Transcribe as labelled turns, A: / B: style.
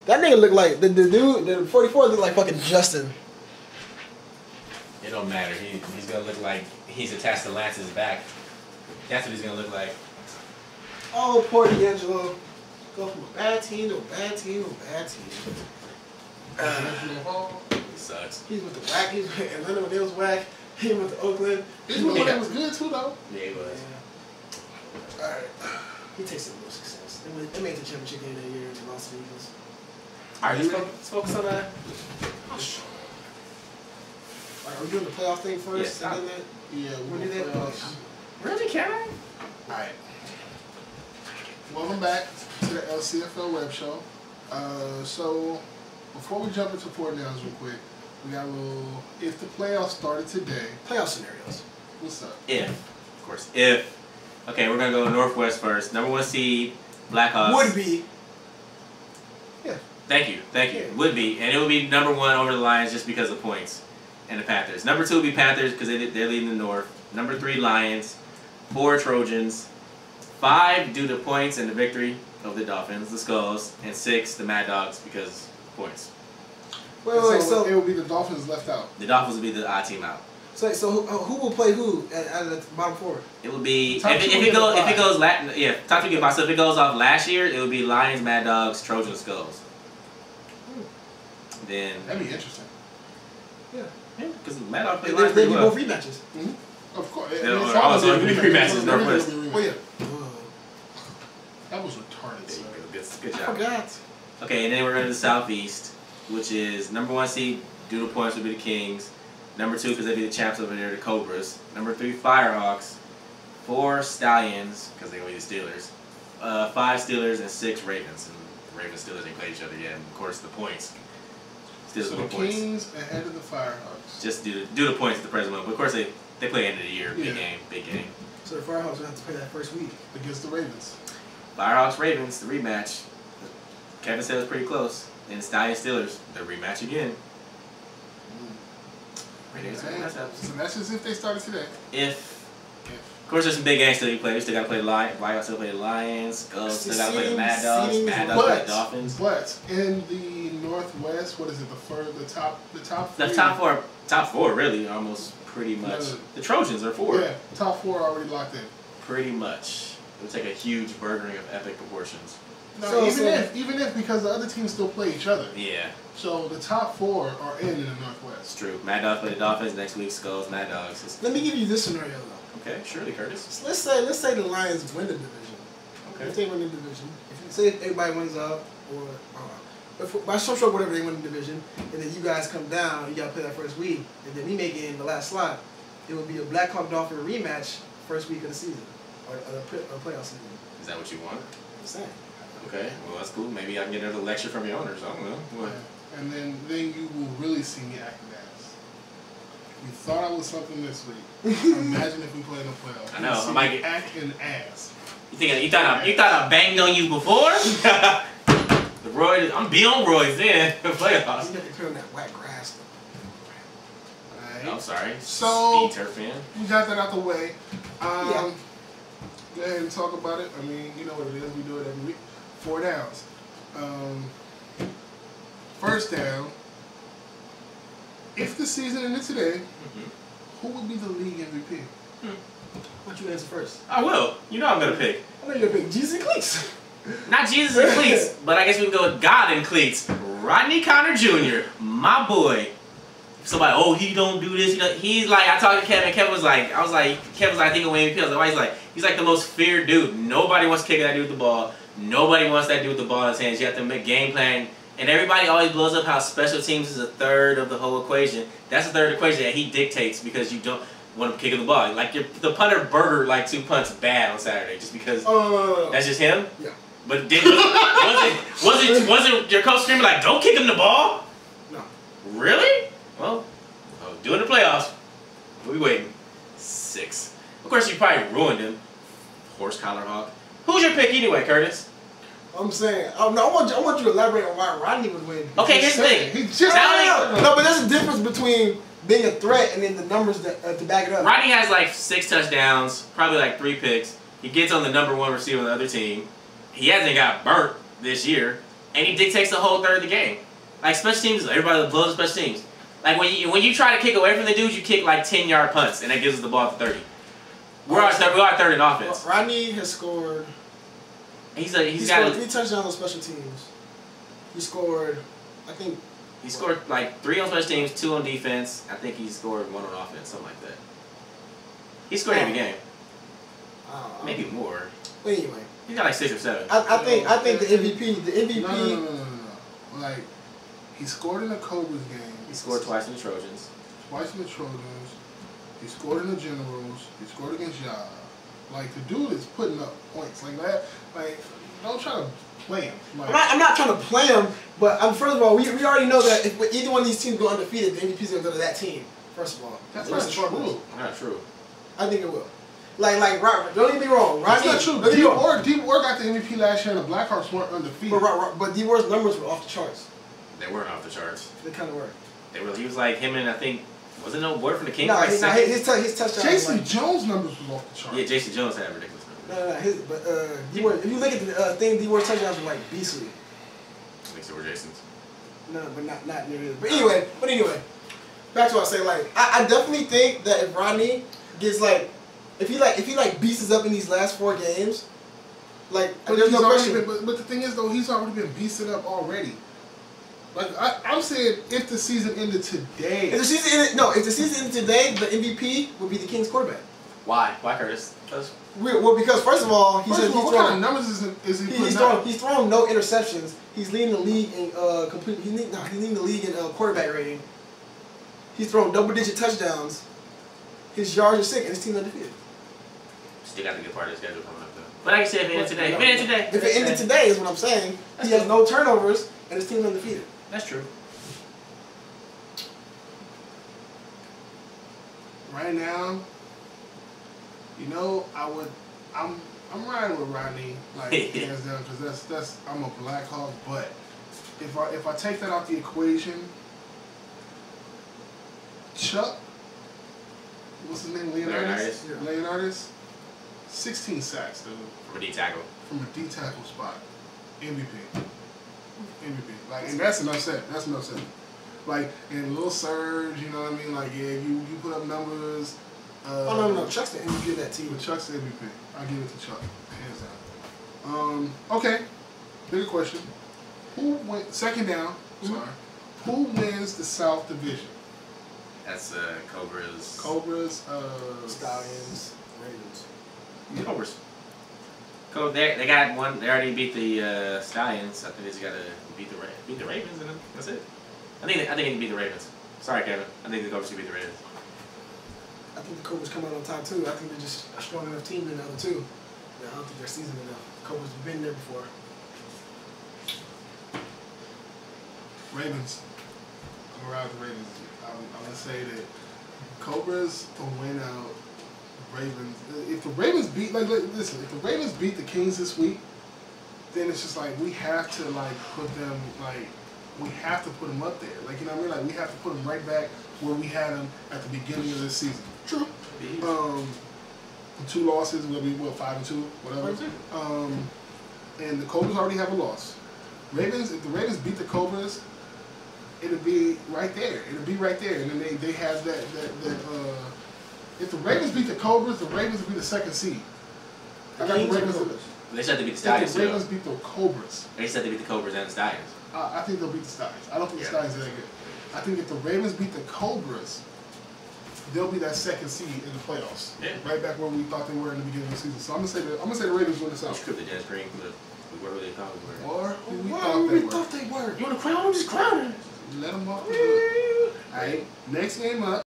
A: That nigga look like the dude. The 44 look like fucking Justin.
B: It don't matter. He's gonna look like he's attached to Lance's back. That's what he's gonna look like.
A: Oh, poor D'Angelo. Go from a bad team to a bad team to a bad team.
B: He sucks.
A: He's with the whack. He's with Atlanta when it was whack. He went to Oakland.
C: He's when it was good too, though.
B: Yeah, he was.
A: Yeah. All right. He tasted a little success. They made the championship game that year and they lost to the Eagles.
B: All right, let's focus on that.
A: Are we doing the playoff thing first?
B: Yes,
A: and then that?
C: Yeah,
A: When do they playoffs?
B: Really, can I?
C: Alright. Welcome back to the LCFL web show. So, before we jump into 4 downs real quick, we got a little, if the playoffs started today.
A: Playoff scenarios.
C: What's up?
B: If. Of course. If. Okay, we're going to go Northwest first. Number 1 seed, Blackhawks.
A: Would be. Yeah.
B: Thank you.
A: Yeah.
B: Would be. And it would be number 1 over the Lions just because of points. And the Panthers. Number 2 would be Panthers because they're leading the North. Number 3, Lions. 4, Trojans. 5 due to points and the victory of the Dolphins, the Skulls. And 6, the Mad Dogs because points.
A: Wait,
C: So it will be the Dolphins left out.
B: The Dolphins would be the odd team out.
A: So who will play who at the bottom 4?
B: It would be
C: Top
B: if
C: two
B: it goes top 2 get by. So if it goes off last year, it would be Lions, Mad Dogs, Trojans, Skulls. Then
C: That'd be interesting.
A: Yeah.
B: because Mad Dogs play
A: They'd
B: Lions
A: be
B: pretty well.
A: both rematches.
C: Mm-hmm. Of course.
B: Yeah, also it'll be rematches, Northwest.
C: Oh, yeah.
A: Oh,
C: That was retarded,
B: There you
C: sir.
B: go. Good
A: I
B: job.
A: forgot.
B: Okay, and then we're going to the Southeast, which is number 1 seed due to points would be the Kings. Number 2 because they'd be the champs over there, the Cobras. Number 3 Firehawks. 4 Stallions because they're going to be the Steelers. 5 Steelers and 6 Ravens. And Ravens Steelers ain't played each other yet. And of course the points. Steelers
C: So
B: more
C: the
B: points.
C: Kings ahead of the Firehawks.
B: Just due to points at the present moment. But of course they play end of the year. Big
C: Yeah.
B: game.
A: So the Firehawks will have to play that first week.
C: Against the Ravens.
B: Firehawks Ravens, the rematch. Kevin said it was pretty close. And Stallions Steelers, the rematch again.
C: So that's just if they started today.
B: If of course there's some big games still you play. We still gotta play the Lions. Blackhawks still play the Lions. Skulls still gotta play the Mad Dogs. Mad Dogs play the Dolphins.
C: But in the Northwest, what is it? The top
B: The
C: three?
B: top four really almost pretty much.
C: No.
B: The Trojans are 4.
C: Yeah, top 4 are already locked in.
B: Pretty much. It would take a huge burgering of epic proportions.
C: No,
A: So-
C: even if because the other teams still play each other.
B: Yeah,
C: So the top 4 are in the Northwest.
B: it's true. Mad Dogs play the Dolphins next week. Skulls, Mad Dogs.
A: Let me give you this scenario though.
B: Okay, surely Curtis.
A: So let's say the Lions win the division.
B: Okay.
A: If they win the division, if you say everybody wins out, or if by some stroke whatever they win the division, and then you guys come down, you gotta play that first week, and then we make it in the last slot, it would be a Blackhawk Dolphin rematch first week of the season, or playoff season.
B: Is that what you want?
A: I'm saying.
B: Okay, well that's cool. Maybe I can get another lecture from your owners. I don't know. What?
C: And then you will really see me acting ass. We thought I was something this week. Imagine if we play in the playoffs.
B: I know,
C: You'll see
B: I might
C: me
B: get-
C: acting ass.
B: You thought I banged on you before? The Roy, I'm beyond Roy's then.
A: You
B: Playoffs.
A: got to play on that wet grass.
B: I'm sorry.
C: So-
B: Speed turf fan.
C: We got that out the way.
A: Yeah.
C: Go ahead and talk about it. I mean, you know what it is. We do it every week. 4 downs. First down. If the season ended today, who would be the league MVP?
A: Why don't you answer first?
B: I will. You know I'm gonna pick.
A: I know you're gonna pick Jesus and Cleats.
B: Not Jesus in cleats, but I guess we can go with God in cleats. Rodney Connor Jr., my boy. Somebody, oh, he don't do this. He's like, I talked to Kevin. Kevin was like, I think of Wayne P. I was like, why? He's like the most feared dude. Nobody wants to kick that dude with the ball. Nobody wants that dude with the ball in his hands. You have to make game plan. And everybody always blows up how special teams is a third of the whole equation. That's the third equation that he dictates because you don't want him kicking the ball. Like the punter burger like 2 punts bad on Saturday just because that's just him.
A: Yeah.
B: But wasn't your coach screaming like, don't kick him the ball?
A: No.
B: Really? Well, do it in the playoffs. We'll be waiting. 6. Of course, you probably ruined him. Horse collar hawk. Who's your pick anyway, Curtis?
A: I'm saying, I want you to elaborate on why Rodney would win.
B: Okay, here's the thing.
C: He just
A: No, but there's a difference between being a threat and then the numbers that to back it up.
B: Rodney has like 6 touchdowns, probably like 3 picks. He gets on the #1 receiver on the other team. He hasn't got burnt this year. and he dictates the whole third of the game. Like special teams, everybody loves special teams. Like when you try to kick away from the dudes, you kick like 10-yard punts, and that gives us the ball at the 30. We're our third in offense.
A: Rodney has scored.
B: He
A: He's
B: got
A: scored 3 touchdowns on special teams. He scored, I think.
B: He scored like 3 on special teams, 2 on defense. I think he scored 1 on offense, something like that. He scored every game. Maybe more.
A: But anyway,
B: he got like 6 or 7.
A: I think the MVP.
C: No. Like he scored in the Cobras game.
B: He scored twice in the Trojans.
C: He scored in the Generals. He scored against y'all. Like the dude is putting up points like that. Like don't try to play him. Like,
A: I'm not trying to play him, but first of all, we already know that if either one of these teams go undefeated, the MVP's gonna go to that team. First of all,
C: that's not true.
B: Not true.
A: I think it will. Like, don't get me wrong.
C: Rodney, that's not true. D Ward got the MVP last year, and the Blackhawks weren't undefeated.
A: But D Ward's numbers were off the charts.
B: They weren't off the charts.
A: They kind of were.
B: They were. He was like him, and I think wasn't no word from the Kings.
A: No, his touchdown.
C: Jason Jones' numbers was off the charts.
B: Yeah, Jason Jones had ridiculous numbers.
A: No. D Ward. If you look at the thing, D Ward's touchdowns were like beastly.
B: I think so were Jason's.
A: No, but not nearly. But anyway, back to what I say. Like, I definitely think that if Rodney gets like. If he beats us up in these last 4 games, like there's no question.
C: But the thing is though, he's already been beasted up already. Like I'm saying, if the season ended today,
A: if the season ended today, the MVP would be the Kings quarterback.
B: Why? Why, Curtis?
A: Well, because first of all, he's
C: what kind of numbers is he
A: he's throwing no interceptions. He's leading the league in he's leading the league in quarterback rating. He's throwing double-digit touchdowns. His yards are sick, and his team's undefeated.
B: Still got the good part of the schedule coming up though. But like I said, if it ended today.
A: If it ended today is what I'm saying. He has no turnovers, and his team's undefeated.
B: That's true.
C: Right now, you know, I'm riding with Rodney, like hands down, because that's I'm a Blackhawk. But if I take that out the equation, Chuck, what's his name? Leonardis. 16 sacks, dude.
B: From a D tackle.
C: From a D tackle spot. MVP. Like, and that's enough said. Like, and Lil Surge, you know what I mean? Like, yeah, you put up numbers.
A: No. Chuck's the MVP of that team.
C: But Chuck's the MVP. I give it to Chuck. Hands down. Okay. Bigger question. Who went second down? Sorry. Who wins the South Division?
B: That's Cobras.
A: Stallions, Ravens.
B: Yeah. Cobras. They got one. They already beat the Stallions. I think they just got to beat the Ravens, and then that's it. I think they can beat the Ravens. Sorry, Kevin. I think the Cobras can beat the Ravens.
A: I think the Cobras come out on top too. I think they're just a strong enough team than the other two. I don't think they're seasoned enough. The Cobras have been there before.
C: Ravens. I'm gonna ride the Ravens. I'm gonna say that Cobras will win out. Ravens. If the Ravens beat, listen, if the Ravens beat the Kings this week, then it's just like we have to put them we have to put them up there. Like, you know what I mean? Like, we have to put them right back where we had them at the beginning of this season.
A: True.
C: 2 losses, we'll be 5-2, whatever. And the Cobras already have a loss. Ravens, if the Ravens beat the Cobras, it'll be right there. And then they have that if the Ravens beat the Cobras will be the 2nd seed. I got the Ravens.
B: They said they beat the Stallions.
C: If the Ravens beat the Cobras.
B: They said they beat the Cobras and the Stallions.
C: I think they'll beat the Stallions. I don't think the Stallions are that good. I think if the Ravens beat the Cobras, they'll be that 2nd seed in the playoffs. Yeah. Right back where we thought they were in the beginning of the season. So I'm gonna say the Ravens win this out.
B: Script the Jazz Green for whoever they thought we were.
C: Or who we thought they were.
A: You wanna crown them? Just crown them.
C: Let them off the hook. Alright, next game up.